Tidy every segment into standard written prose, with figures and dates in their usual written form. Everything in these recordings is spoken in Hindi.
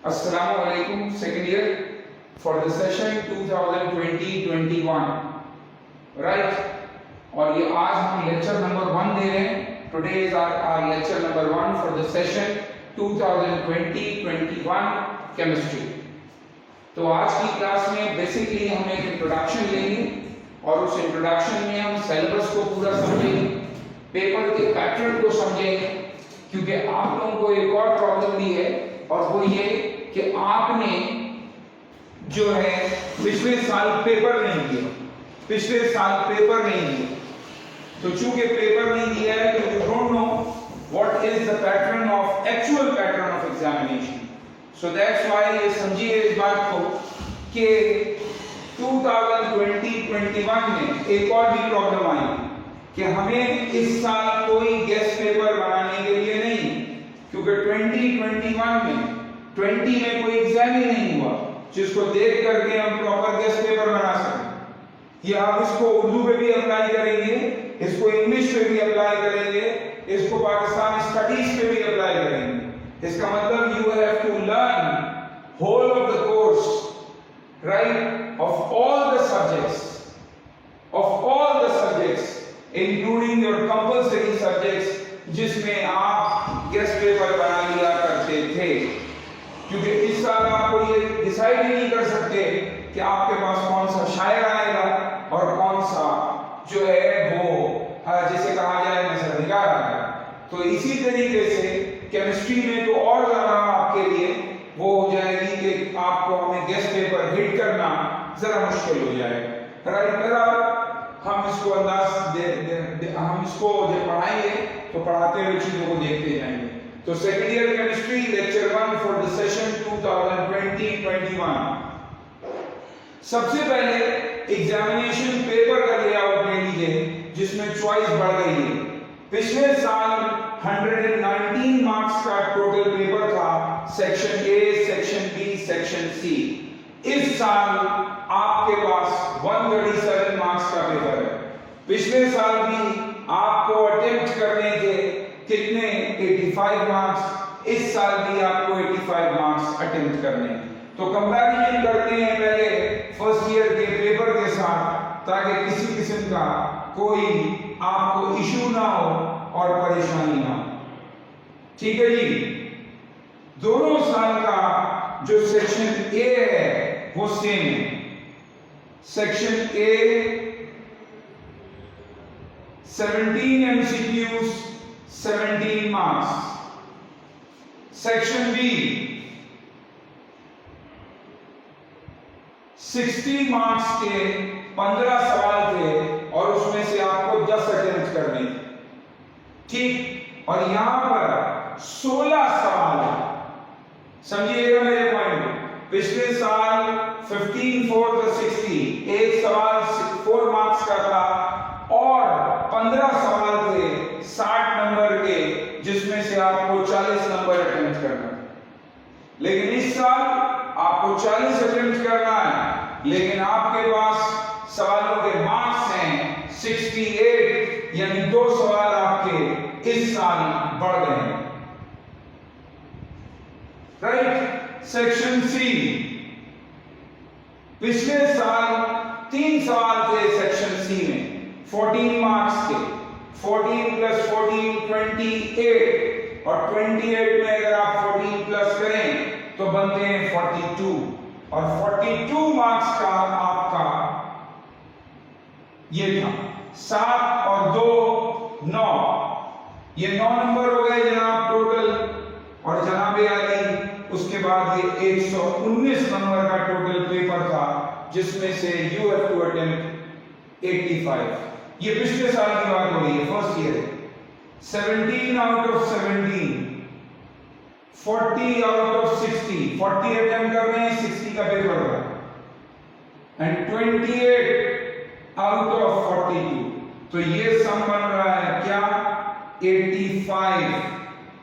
Assalamu alaikum, second year for the session 2020-21, right? और ये आज हम लेक्चर नंबर 1 दे रहे हैं. Today is our lecture number 1 for the session 2020-21 chemistry. तो आज की क्लास में बेसिकली हम एक इंट्रोडक्शन लेंगे और उस इंट्रोडक्शन में हम सिलेबस को पूरा समझेंगे, पेपर के पैटर्न को समझेंगे, क्योंकि आप लोगों को एक और प्रॉब्लम भी है और वो ये कि आपने जो है पिछले साल पेपर नहीं दिया, तो चूंकि पेपर नहीं दिया है तो you don't know what is the pattern of actual pattern of examination. So that's why ये समझिए इस बात को कि 2020-21 में एक और भी प्रॉब्लम आई कि हमें इस साल कोई गेस्ट पेपर बनाने के लिए नहीं, क्योंकि 2021 में 20 में कोई एग्जाम ही नहीं हुआ जिसको देख करके हम प्रॉपर गेस्ट पेपर बना सकें. ये आप इसको उर्दू पे भी अप्लाई करेंगे, इसको इंग्लिश पे भी अप्लाई करेंगे, इसको पाकिस्तान स्टडीज पे भी अप्लाई करेंगे. इसका मतलब you have to learn whole of the course, right, of all the subjects including your compulsory subjects जिसमें आप गेस्ट पेपर बना लिया करते थे. क्योंकि इस साल आपको ये डिसाइड ही नहीं कर सकते कि आपके पास कौन सा शायर आएगा और कौन सा जो है वो जैसे कहा जाए नजरनिगार आएगा. तो इसी तरीके से केमिस्ट्री में तो और ज्यादा आपके लिए वो हो जाएगी कि आपको हमें गेस्ट पेपर हिट करना जरा मुश्किल हो जाएगा, राइट. हम इसको हम इसको जब पढ़ाएंगे तो पढ़ाते हुए चीजों को देखते जाएंगे. तो second year chemistry lecture 1 for the session 2020-21. सबसे पहले एग्जामिनेशन पेपर का लेआउट ले लीजिए जिसमें चॉइस बढ़ गई है. पिछले साल 119 मार्क्स का टोटल पेपर था, section A, section B, section C. इस साल आपके पास 137 मार्क्स का पेपर है. पिछले साल भी आपको अटेम्प्ट करने के कितने 85 मार्क्स, इस साल भी आपको 85 मार्क्स अटेम्प्ट करने. तो कंपैरिजन करते हैं पहले फर्स्ट ईयर के पेपर के साथ ताकि किसी किस्म का कोई आपको इशू ना हो और परेशानी ना हो. ठीक है जी. दोनों साल का जो सेक्शन ए है वो सेम है. Section A 17 MCQs 17 marks. Section B 60 marks के 15 सवाल थे और उसमें से आपको 10 अटेम्प्ट करने थे. ठीक. और यहां पर 16 सवाल है. समझिएगा मेरे पॉइंट. पिछले साल 15 4 60, एक सवाल 4 मार्क्स का था और 15 सवाल थे 60 नंबर के जिसमें से आपको 40 नंबर अटेम्प्ट करना है. लेकिन इस साल आपको 40 अटेम्प्ट करना है, लेकिन आपके पास सवालों के मार्क्स हैं 68, यानी 2 सवाल आपके इस साल बढ़ गए हैं, राइट. सेक्शन सी पिछले साल 3 सवाल थे सेक्शन सी में 14 मार्क्स के. 14 + 14 28 और 28 में अगर आप 14 प्लस करें तो बनते हैं 42 और 42 मार्क्स का आपका ये था. 7 और 2 9, ये 9 नंबर हो गए जनाब टोटल. और जनाबे आली उसके बाद ये 119 नंबर का टोटल पेपर था जिसमें से यू हैव टू अटेम्प्ट 85. ये पिछले साल की बात हो रही है, first year. 17 out of 17, 40 out of 60, 40 attempt कर रहे हैं, 60 का पेपर था. And 28 out of 42. तो ये सम बन रहा है क्या 85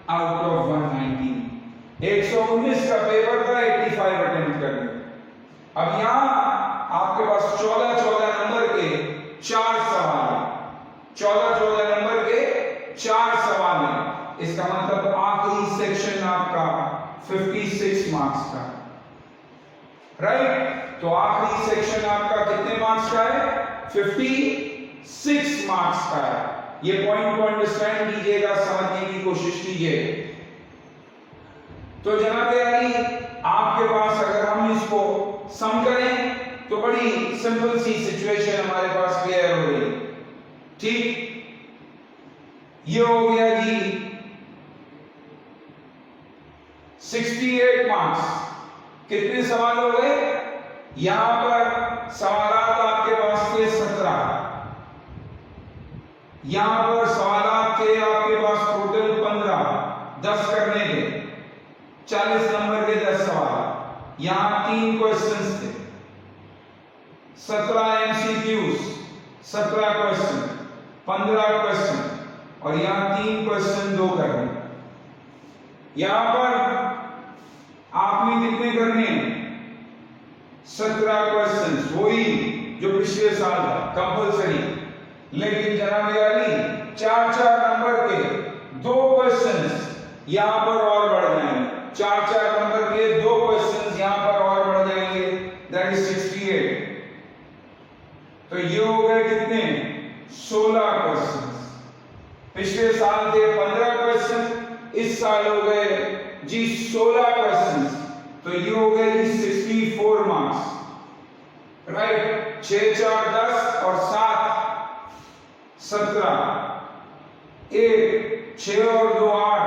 आउट ऑफ 119. 119 का पेपर था, 85 अटेम्प्ट करने. अब यहां आपके पास 14 नंबर के 4 सवाल है. 14 नंबर के 4 सवाल हैं. इसका मतलब आखिरी सेक्शन आपका 56 मार्क्स का, राइट। तो आखिरी सेक्शन आपका कितने मार्क्स का है? 56 मार्क्स का है। ये पॉइंट को अंडरस्टैंड कीजिएगा, समझने की कोशिश कीजिए। तो जनाब यानी आपके पास अगर हम इसको सम करें तो बड़ी सिंपल सी सिचुएशन हमारे पास क्लियर हो गई, ठीक। ये हो गया जी 68 मार्क्स। कितने सवाल हो गए? यहां पर सवालात आपके पास थे 17, यहां पर सवालात थे आपके पास टोटल 15, 10 करने थे, 40 नंबर के 10 सवाल। यहां 3 क्वेश्चंस थे, 17 एमसीक्यूज, 17 क्वेश्चन, 15 क्वेश्चन, और यहां 3 क्वेश्चन 2 करने। यहां पर आपने कितने करने हैं? 17 क्वेश्चंस, वही जो पिछले साल था कंपलसरी। लेकिन जनाब यानी 4-4 नंबर के 2 क्वेश्चंस यहां पर और बढ़ जाएंगे, 4-4 नंबर के 2 क्वेश्चंस यहां पर और बढ़ जाएंगे, दैट इज 68। तो ये हो गए कितने? 16 क्वेश्चंस। पिछले साल थे 15 क्वेश्चन, इस साल हो गए जी 16 क्वेश्चंस। तो ये हो गए जी 64 मार्क्स, राइट। 6 4 10 और 7 17, 1 6 और 2 8,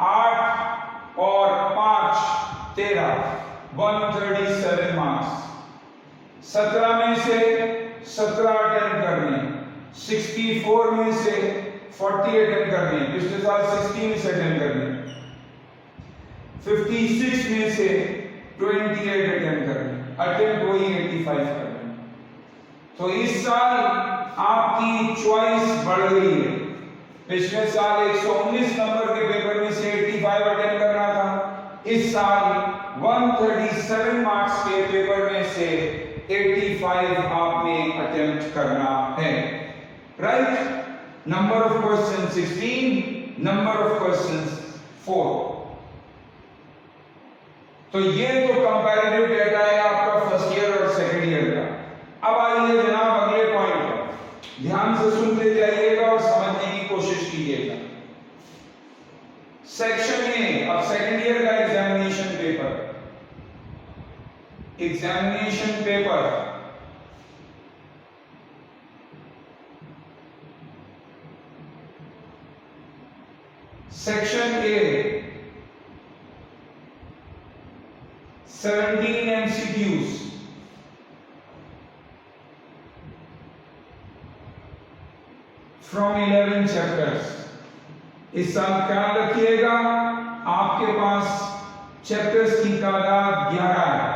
8 और 5 13, 137 मार्क्स। 17 में से 17 अटेम्प्ट करने, 64 में से 40 अटेम्प्ट करने, पिछले साल 60 में से अटेम्प्ट करने, 56 में से 28 अटेम्प्ट करने, अटेम्प्ट वही 85 करने। तो इस साल आपकी चॉइस बढ़ गई है। पिछले साल 119 नंबर के पेपर में से 85 अटेम्प्ट करना था, इस साल 137 मार्क्स के पेपर में से 85 आपने अटेम्प्ट करना है, right. Number of question 16, number of questions 4। तो ये तो कंपैरेटिव डेटा है आपका फर्स्ट ईयर और सेकंड ईयर का। अब आइए जनाब अगले पॉइंट पर, ध्यान से सुनते जाइएगा और समझने की कोशिश कीजिएगा। सेक्शन ए, अब सेकंड ईयर का examination paper, examination paper section A 17 MCQs, from 11 chapters. इस साल ख्याल रखिएगा आपके पास चैप्टर्स की तादाद 11 है।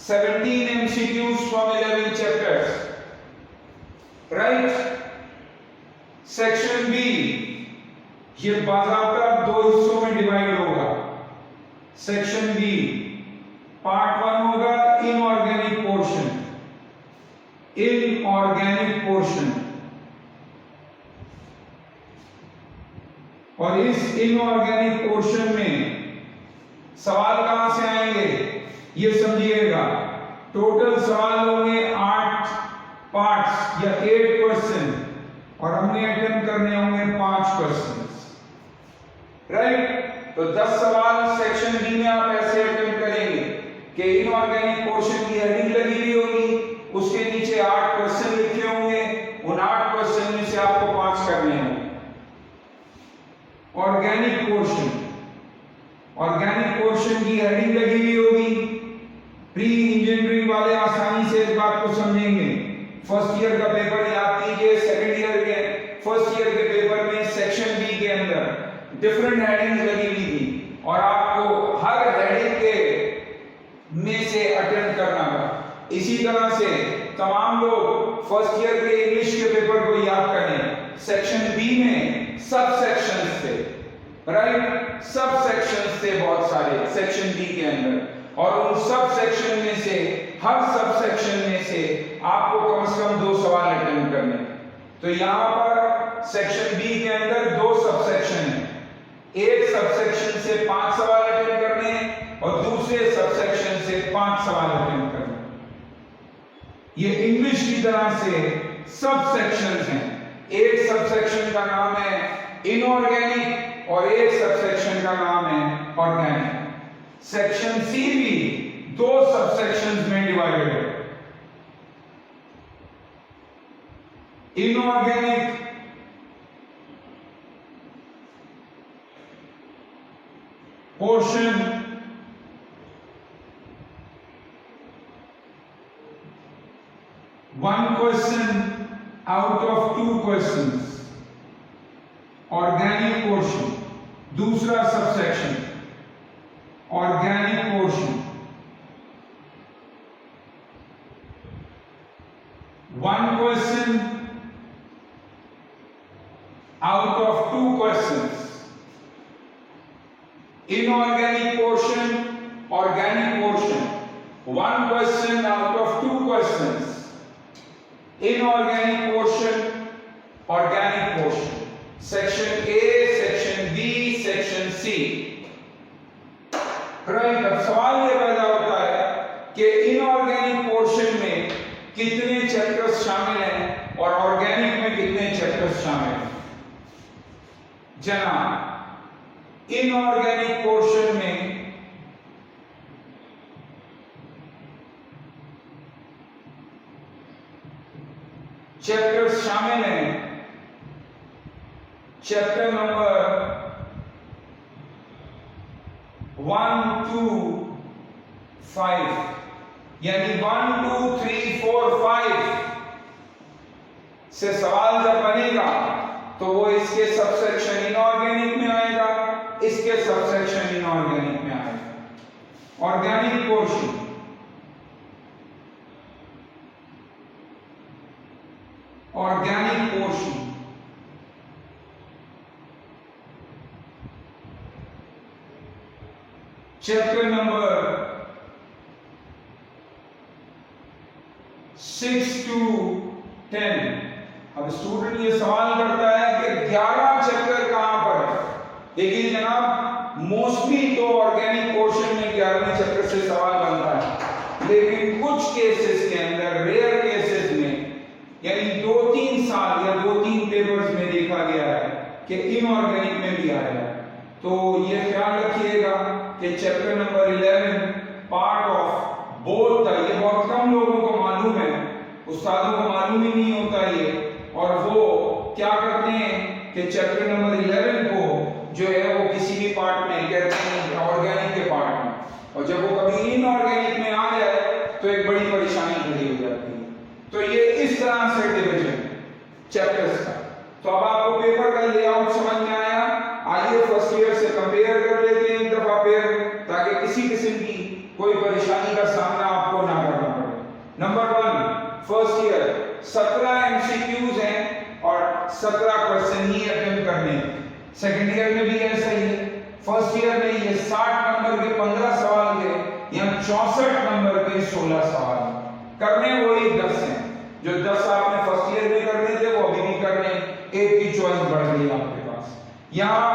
17 MCQs from 11 chapters, right. Section B, ये बाकायदा 2 हिस्सों में डिवाइड होगा। सेक्शन बी पार्ट 1 होगा इनऑर्गेनिक पोर्शन, इनऑर्गेनिक पोर्शन, और इस इनऑर्गेनिक पोर्शन में सवाल कहां से आएंगे ये समझिएगा। टोटल सवाल होंगे 8 पार्ट्स या 8 क्वेश्चन, और हमने अटेम्प्ट करने होंगे 5 क्वेश्चन, राइट। तो 10 सवाल सेक्शन बी में आप ऐसे अटेम्प्ट करेंगे कि इनऑर्गेनिक पोर्शन की हेडिंग लगी हुई होगी, उसके नीचे 8 क्वेश्चन लिखे होंगे, उन 8 क्वेश्चन में से आपको 5 करने होंगे। ऑर्गेनिक पोर्शन, ऑर्गेनिक पोर्शन की हेडिंग लगी हुई होगी। प्री इंजीनियरिंग वाले आसानी से इस बात को समझेंगे। फर्स्ट ईयर का पेपर याद कीजिए, सेकंड ईयर के फर्स्ट ईयर के पेपर में सेक्शन बी के अंदर डिफरेंट हेडिंग लगी हुई थी, और आपको हर हेडिंग के में से अटेम्प्ट करना था। इसी तरह से तमाम लोग फर्स्ट ईयर के इंग्लिश के पेपर को याद करें। सेक्शन बी में सब सेक्शंस थे, राइट, सब सेक्शंस थे बहुत सारे सेक्शन बी के अंदर, और उन सब सेक्शन में से हर सब सेक्शन में से आपको कम से कम 2 सवाल अटेम्प्ट करने। तो यहां पर सेक्शन बी के अंदर 2 सब सेक्शन है। एक सब सेक्शन से 5 सवाल अटेम्प्ट करने, और दूसरे सबसेक्शन से 5 सवाल अटेम्प्ट करने। ये इंग्लिश की तरह से सबसेक्शंस हैं। एक सबसेक्शन का नाम है इनऑर्गेनिक और एक सबसेक्शन का नाम है ऑर्गेनिक। सेक्शन सी भी 2 सबसेक्शंस में डिवाइडेड है। Inorganic portion one question out of 2 questions, organic portion दूसरा subsection organic portion 1 question out of 2 questions, inorganic portion, organic portion 1 question out of 2 questions, inorganic portion, organic portion, section A, section B, section C। Right, अब सवाल ये पैदा होता है कि इनऑर्गेनिक पोर्शन में कितने चैप्टर्स शामिल हैं और ऑर्गेनिक में कितने चैप्टर्स शामिल हैं। जनाब, इनऑर्गेनिक पोर्शन में चैप्टर्स शामिल हैं। चैप्टर नंबर 1, 2, 5, यानी 1, 2, 3, 4, 5 से सवाल जब बनेगा तो वो इसके सबसेक्शन इनऑर्गेनिक में आएगा, इसके सबसेक्शन इनऑर्गेनिक में आएगा। Organic portion organic portion chapter number 6 to 10। अब स्टूडेंट ये सवाल करता है कि 11 चैप्टर कहां पर है। देखिए जनाब, मोस्टली तो ऑर्गेनिक पोर्शन में 11वें चैप्टर से सवाल बनता है, लेकिन कुछ केसेस के अंदर, रेयर केसेस में, यानी 2-3 साल या 2-3 पेपर्स में देखा गया है कि इनऑर्गेनिक में भी आया है। तो ये ख्याल रखिएगा कि chapter number 11 part of both, ये बहुत कम लोगों को मालूम है, उस्तादों को मालूम ही नहीं होता ये, और वो क्या करते हैं कि चैप्टर नंबर 11 को जो है वो किसी भी पार्ट में कहते हैं ऑर्गेनिक के पार्ट में, और जब वो कभी इनऑर्गेनिक में आ जाए तो एक बड़ी परेशानी खड़ी हो जाती है। तो ये इस तरह से डिवीजन चैप्टर्स का। तो अब आपको पेपर का लेआउट समझ में आया। आइए फर्स्ट ईयर से कंपेयर कर लेते हैं एक दफा फिर, ताकि किसी किस्म की कोई परेशानी का सामना आपको ना करना पड़े। नंबर 1, फर्स्ट ईयर 17 एमसीक्यूज हैं और 17 क्वेश्चन ही अटेम्प्ट करने हैं। सेकंड ईयर में भी ऐसा ही है। फर्स्ट ईयर में ये 60 नंबर के 15 सवाल थे, यहाँ 64 नंबर के 16 सवाल करने, वही 10 हैं। जो 10 आपने फर्स्ट ईयर में करने थे वो अभी भी करने, एक की चॉइस बढ़ गई आपके पास। यहाँ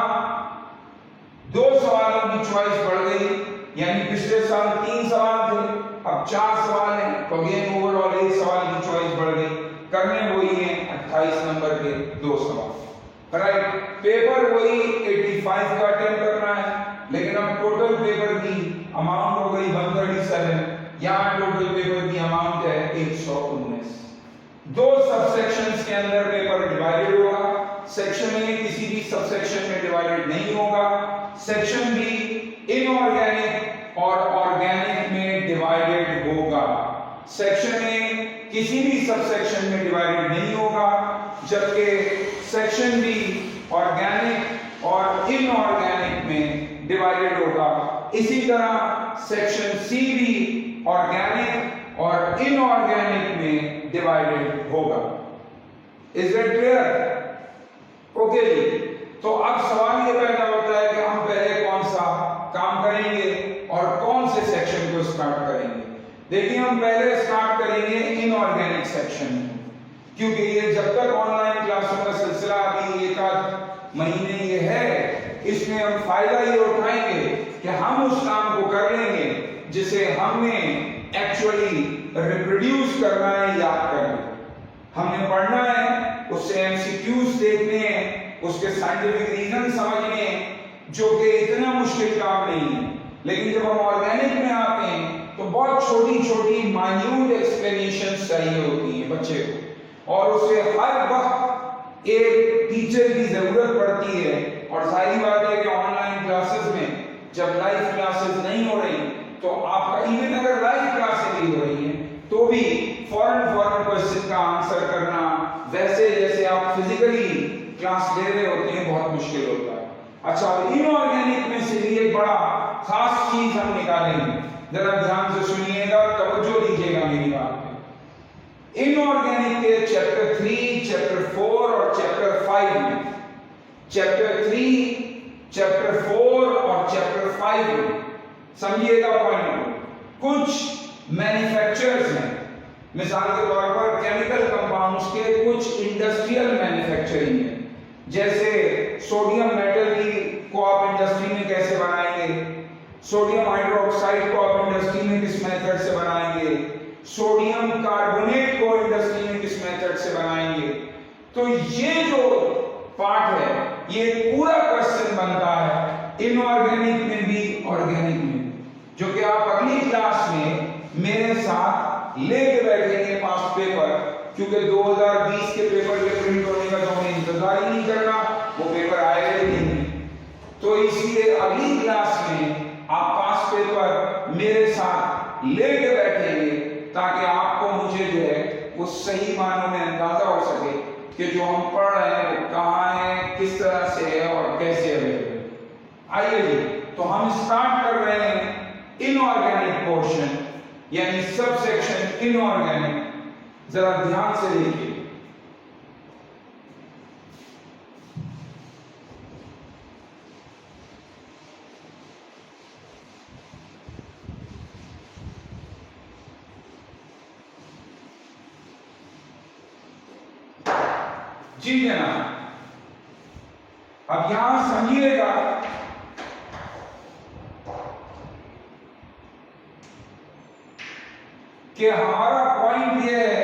2 सवालों की चॉइस बढ़ गई, यानी पिछले साल 3 सवाल थे, अब 4 सवाल हैं, तो अगेन ओवरऑल 1 सवाल की चॉइस बढ़ गई। करने वही है 28 नंबर के 2 सवाल। राइट, पेपर वही 85 का अटेम्प्ट करना है, लेकिन अब टोटल पेपर की अमाउंट हो गई 137, यहाँ टोटल पेपर की अमाउंट है 119। 2 सबसेक्शंस के अंदर पेपर डिवाइडेड होगा। सेक्शन ए किसी भी सबसेक्शन में डिवाइडेड नहीं होगा, सेक्शन बी इनऑर्गेनिक और ऑर्गेनिक में डिवाइडेड होगा। सेक्शन ए किसी भी सबसेक्शन में डिवाइडेड नहीं होगा, जबकि सेक्शन बी ऑर्गेनिक और इनऑर्गेनिक में डिवाइडेड होगा। इसी तरह सेक्शन सी भी ऑर्गेनिक और इनऑर्गेनिक में डिवाइडेड होगा। Is it clear? ओके जी। तो अब सवाल ये पैदा होता है कि हम पहले कौन सा काम करेंगे और कौन से सेक्शन को स्टार्ट करेंगे। देखिए, हम पहले स्टार्ट करेंगे इनऑर्गेनिक सेक्शन, क्योंकि ये जब तक ऑनलाइन क्लासों का सिलसिला अभी 1 महीने ये है, इसमें हम फायदा ये उठाएंगे कि हम उस काम को कर लें जिसे हमने एक्चुअली रिप्रोड्यूस करना है, याद करना है, हमने पढ़ना है, उससे एमसीक्यूज देखने हैं, उसके साइंटिफिक रीजन समझने हैं, जो कि इतना मुश्किल काम नहीं है। लेकिन जब हम ऑर्गेनिक में आते हैं तो बहुत छोटी छोटी माइन्यूट एक्सप्लेनेशन चाहिए होती है बच्चे को, और उसे हर वक्त एक टीचर की जरूरत पड़ती है। और सारी बात है कि ऑनलाइन क्लासेस में जब लाइव क्लासेस नहीं हो रही तो आपका इवन अगर लाइव क्लासेस भी हो रही है तो भी फौरन क्वेश्चन का आंसर करना वैसे जैसे आप फिजिकली क्लास ले रहे होते हैं बहुत मुश्किल होता है। अच्छा, इनऑर्गेनिक में से भी एक बड़ा खास चीज हम निकालेंगे, जरा ध्यान से सुनिएगा, तवज्जो दीजिएगा मेरी बात पे। इनऑर्गेनिक के चैप्टर 3, चैप्टर 4 और चैप्टर 5 में, चैप्टर 3, चैप्टर 4 और चैप्टर 5 में समझिएगा पॉइंट को, कुछ मैन्युफैक्चरर्स हैं, मिसाल के तौर पर केमिकल कंपाउंड्स के कुछ इंडस्ट्रियल मैन्युफैक्चरिंग है, जैसे सोडियम मेटल को आप इंडस्ट्री में कैसे बनाएंगे, सोडियम हाइड्रोक्साइड को आप इंडस्ट्री में किस मेथड से बनाएंगे, सोडियम कार्बोनेट को इंडस्ट्री में किस मेथड से बनाएंगे। तो ये जो पार्ट है ये पूरा क्वेश्चन बनता है इनऑर्गेनिक में भी ऑर्गेनिक में भी, जो कि आप अगली क्लास में मेरे साथ लेके बैठेंगे पास पेपर, क्योंकि 2020 के पेपर के प्रिंट होने का तो हमें इंतजार ही नहीं करना, वो पेपर आएगा ही नहीं। तो इसलिए अगली क्लास में आप पास पेपर मेरे साथ लेके बैठेंगे ताकि आपको मुझे जो है वो सही मानों में अंदाजा हो सके कि जो हम पढ़ रहे हैं वो कहाँ है, किस तरह से है और कैसे अवेलेबल। आइए जी, तो हम स्टार्ट कर रहे हैं इनऑर्गेनिक पोर्शन, यानी सब सेक्शन इनऑर्गेनिक। जरा ध्यान से देखिए, जी जनाब। अब यहां समझिएगा कि हमारा पॉइंट यह है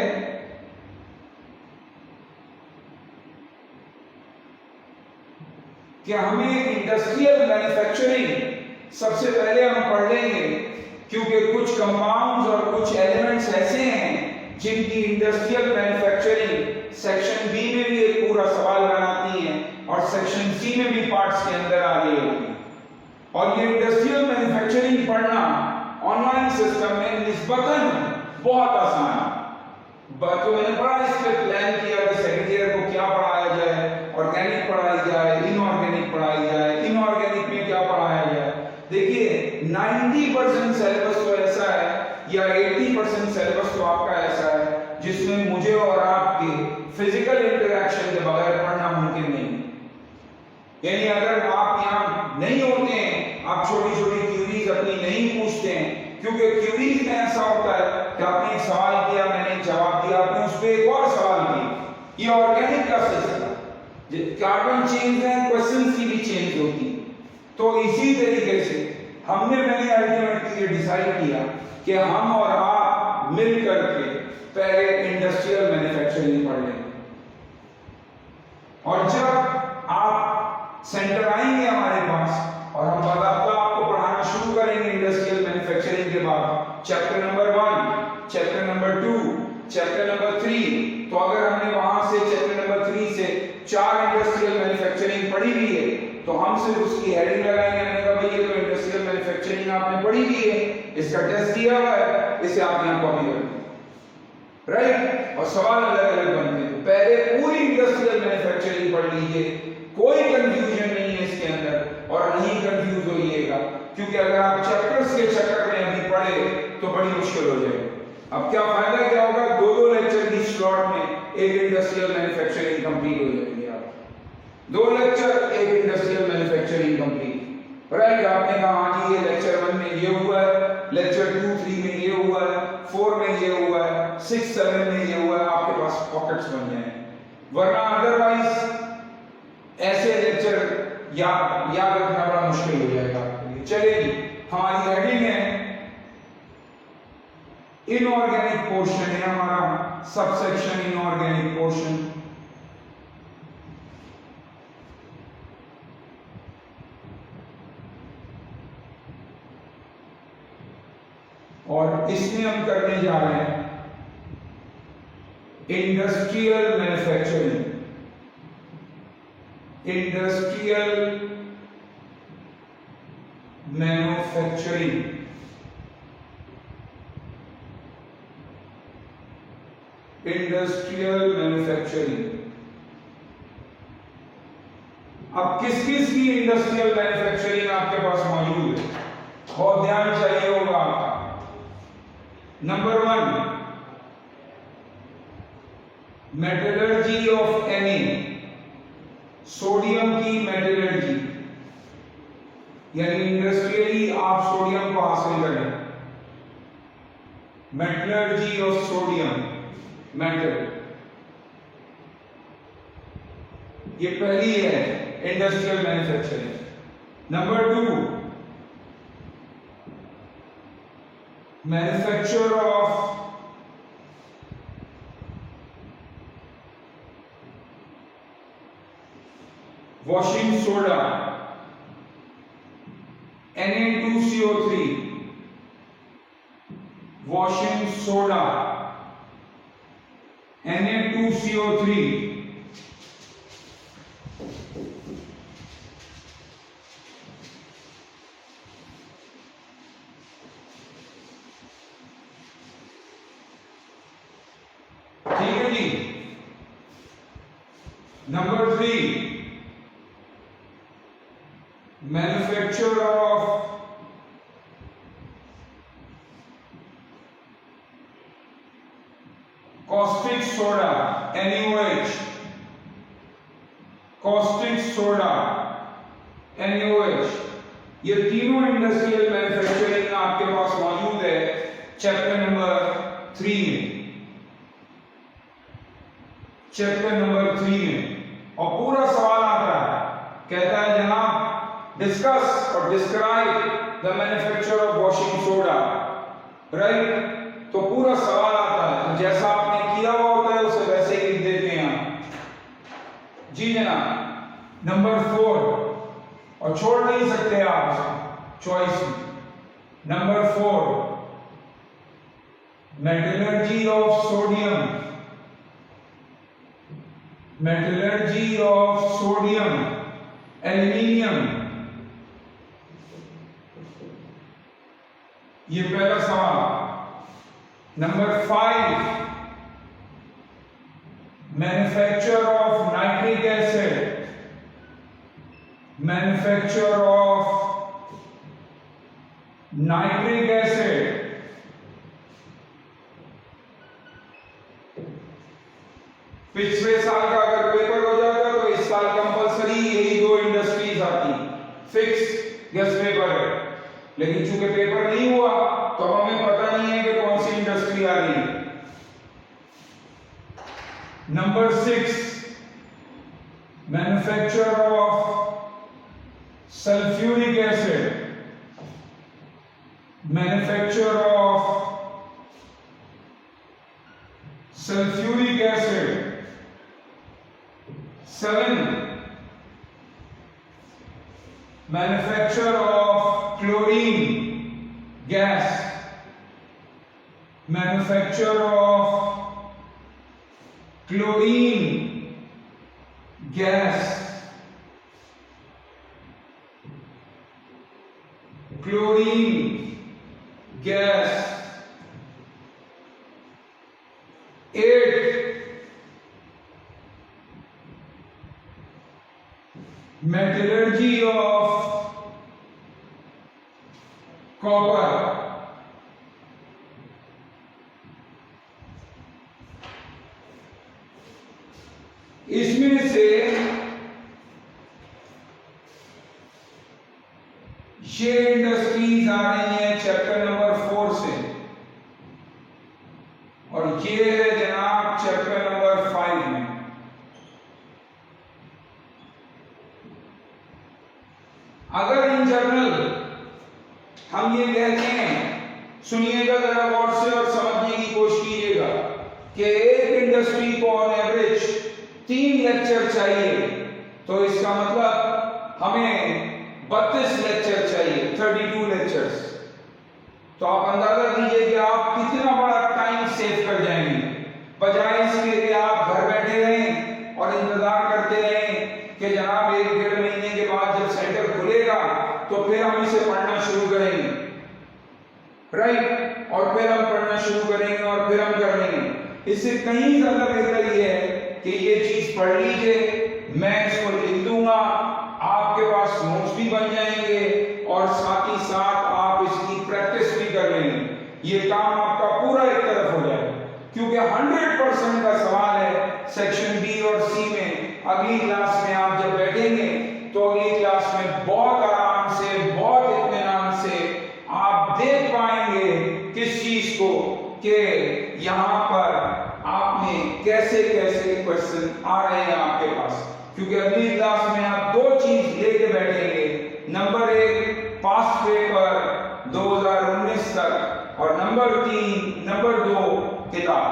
कि हमें इंडस्ट्रियल मैन्युफैक्चरिंग सबसे पहले हम पढ़ लेंगे, क्योंकि कुछ कंपाउंड्स और कुछ एलिमेंट्स ऐसे हैं जिनकी इंडस्ट्रियल मैन्युफैक्चरिंग सेक्शन बी में भी एक पूरा सवाल बनाती है और सेक्शन सी में भी पार्ट्स के अंदर आ रही होती है। और ये इंडस्ट्रियल मैन्युफैक्चरिंग पढ़ना ऑनलाइन सिस्टम में निस्बतन बहुत आसान है। तो मैंने बड़ा इस पे प्लान किया कि सेकंड ईयर को क्या पढ़ाया जाए, ऑर्गेनिक पढ़ाई जाए, इनऑर्गेनिक पढ़ाई जाए, इनऑर्गेनिक में क्या पढ़ाया जाए। देखिए 90% सिलेबस तो ऐसा है या 80% सिलेबस तो आपका ऐसा है जिसमें मुझे और आपके फिजिकल इंटरेक्शन के बगैर पढ़ना मुमकिन नहीं। यानी अगर आप यहाँ नहीं होते हैं, आप छोटी छोटी क्यूरीज अपनी नहीं पूछते हैं, क्योंकि क्यूरीज में ऐसा होता है कि आपने एक सवाल किया, मैंने एक जवाब दिया, आपने उस पर एक और सवाल किया। ये ऑर्गेनिक का सिलसिला, कार्बन चेंज है, क्वेश्चन की भी चेंज होती है। तो इसी तरीके से मैंने अल्टीमेटली डिसाइड किया कि हम और आप मिल करके पहले इंडस्ट्रियल मैन्युफैक्चरिंग पढ़ लेंगे, और जब आप सेंटर आएंगे हमारे पास और हम बाकायदा आपको पढ़ाना शुरू करेंगे इंडस्ट्रियल मैन्युफैक्चरिंग के बाद chapter number 1, chapter number 2, chapter number 3, तो अगर हमने वहां से चैप्टर नंबर 3 से 4 इंडस्ट्रियल मैन्युफैक्चरिंग पढ़ी हुई है तो हम सिर्फ उसकी हेडिंग लगाएंगे, हमने कहा भाई ये तो इंडस्ट्रियल मैन्युफैक्चरिंग आपने पढ़ी हुई है, इसका टेस्ट दिया हुआ है, इसे आप यहां कॉपी कर लीजिए, राइट। और सवाल अलग अलग बनते हैं। पहले पूरी इंडस्ट्रियल मैन्युफैक्चरिंग पढ़ लीजिए, कोई कंफ्यूजन नहीं है इसके अंदर, और नहीं कंफ्यूज होइएगा, क्योंकि अगर आप चैप्टर्स के चक्कर में अभी पढ़े तो बड़ी मुश्किल हो जाएगी। अब क्या फायदा क्या होगा, 2-2 लेक्चर की स्लॉट में एक इंडस्ट्रियल मैन्युफैक्चरिंग कंप्लीट हो जाएगी। आप 2 लेक्चर एक इंडस्ट्रियल मैन्युफैक्चरिंग कंप्लीट, राइट। आपने कहा हाँ जी ये लेक्चर 1 में ये हुआ है, लेक्चर 2-3 में ये हुआ है, 4 में ये हुआ है, 6-7 में ये हुआ है, आपके पास पॉकेट्स बन जाएंगे। वरना अदरवाइज ऐसे लेक्चर याद रखना बड़ा मुश्किल हो जाएगा आपके लिए। चलिए हमारी हेडिंग है इनऑर्गेनिक पोर्शन है हमारा सबसेक्शन इनऑर्गेनिक पोर्शन। और इसमें हम करने जा रहे हैं industrial manufacturing. Industrial manufacturing industrial manufacturing. अब किस किस की इंडस्ट्रियल मैन्युफैक्चरिंग आपके पास मौजूद है, बहुत ध्यान चाहिए होगा आपका। Number 1, metallurgy of Na, sodium की मेटलर्जी, यानी इंडस्ट्रियली आप सोडियम को हासिल करें। मेटलर्जी ऑफ सोडियम मेटल, ये पहली है industrial manufacturing. Number 2, manufacture of washing soda Na2CO3, washing soda Na2CO3। ठीक है जी। Number 3, manufacture of caustic soda NaOH, caustic soda NaOH। ये तीनों इंडस्ट्रियल मैन्युफैक्चरिंग आपके पास मौजूद है चैप्टर नंबर 3 में, चैप्टर नंबर 3 में। और पूरा सवाल आता है, कहता है जनाब डिस्कस और describe the manufacture of washing soda, right. तो पूरा सवाल आता है, जैसा आपने किया हुआ होता है उसे वैसे ही लिख देते हैं आप। जी जनाब। नंबर 4, और छोड़ नहीं सकते आप चॉइस में। Number 4, metallurgy of sodium, metallurgy of sodium aluminium. ये पहला सवाल। Number 5, manufacture of nitric acid, manufacture of nitric acid. पिछले साल का अगर पेपर हो जाता तो इस साल कंपलसरी यही 2 इंडस्ट्रीज आती, फिक्स गेस्ट पेपर है। लेकिन चूंकि पेपर नहीं हुआ तो हमें पता नहीं है कि कौन सी इंडस्ट्री आ रही है। Number 6, manufacture of sulphuric acid, manufacture of sulphuric acid. 7, manufacture of chlorine gas, manufacture of chlorine gas, chlorine gas. 8, metallurgy of copper, इसमें से ये इंडस्ट्रीज आ रही हैं चैप्टर नंबर 4 से, और ये है जनाब चैप्टर नंबर 5 में। अगर इन जनरल हम ये कहते हैं, सुन सुनिएगा जरा गौर से और समझने की कोशिश कीजिएगा कि एक इंडस्ट्री को ऑन एवरेज 3 लेक्चर चाहिए, तो इसका मतलब हमें 32 लेक्चर चाहिए, 32 लेक्चर्स। तो आप अंदाजा कीजिए कि आप कितना बड़ा टाइम सेव कर जाएंगे। बजाय इसके कि आप घर बैठे रहें और इंतजार करते रहें कि जनाब 1-1.5 महीने के बाद जब सेंटर खुलेगा तो फिर हम इसे पढ़ना शुरू करेंगे, राइट, और फिर हम पढ़ना शुरू करेंगे और फिर हम कर लेंगे। इससे कहीं ज्यादा बेहतर ये है कि ये चीज पढ़ लीजिए, मैं इसको लिख दूंगा, आपके पास नोट्स भी बन जाएंगे और साथ ही साथ आप इसकी प्रैक्टिस भी कर लेंगे। ये काम आपका पूरा एक तरफ हो जाएगा, क्योंकि 100% का सवाल है सेक्शन बी और सी में। अगली क्लास में आप जब बैठेंगे तो अगली क्लास में बहुत आराम से, बहुत इत्मीनान से आप देख पाएंगे किस चीज को कि यहाँ पर आपने कैसे कैसे क्वेश्चन आ रहे हैं आपके पास। क्योंकि अगली क्लास में आप 2 चीज लेके बैठेंगे, नंबर 1 पास्ट पेपर 2019 तक और नंबर 2 किताब।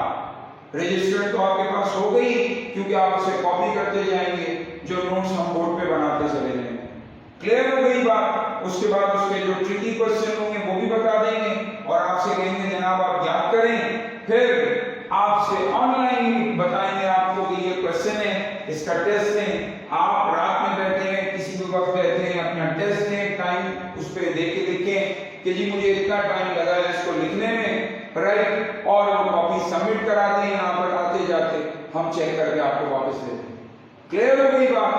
रजिस्टर तो आपके पास हो गई, क्योंकि आप उसे कॉपी करते जाएंगे, जो नोट्स हम बोर्ड पे बनाते चले जाएंगे। क्लियर हो गई बात। उसके बाद उसके जो ट्रिकी क्वेश्चन होंगे वो भी बता देंगे और आपसे कहेंगे जनाब आप याद करें, फिर आपसे ऑनलाइन बताएंगे आपको कि ये क्वेश्चन है, इसका टेस्ट है। आप रात में बैठे हैं, किसी भी वक्त बैठे हैं, अपना टेस्ट दें, टाइम उस पर देख के लिखें कि जी मुझे इतना टाइम लगा है इसको लिखने में, राइट, और वो कॉपी सबमिट करा दें। यहाँ पर आते जाते हम चेक करके आपको वापस दे दें। क्लियर हो गई बात।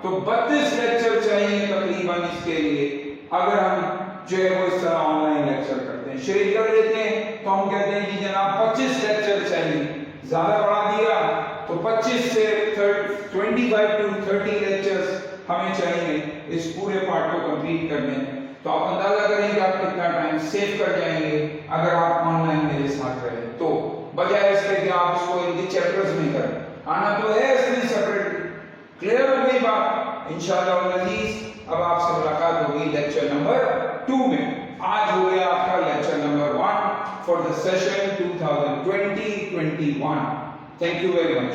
तो 32 लेक्चर चाहिए तकरीबन इसके लिए, अगर हम जो है वो इस तरह ऑनलाइन लेक्चर करते हैं, शेयर कर लेते हैं, तो हम कहते हैं कि जनाब 25 लेक्चर चाहिए। ज्यादा बढ़ा दिया तो 25 से 25 to 30 लेक्चर्स हमें चाहिए इस पूरे पार्ट को कंप्लीट करने में। तो आप अंदाजा करें कि आप कितना टाइम सेव कर जाएंगे अगर आप ऑनलाइन मेरे साथ रहे, तो बजाय इसके कि आप इसको इनके चैप्टर्स में करें। आना तो है इसमें सेपरेट। क्लियर हो गई बात। इंशाअल्लाह अजीज अब आपसे मुलाकात होगी लेक्चर नंबर 2 में। आज हो गया आपका lecture number 1 for the session 2020-21। Thank you very much.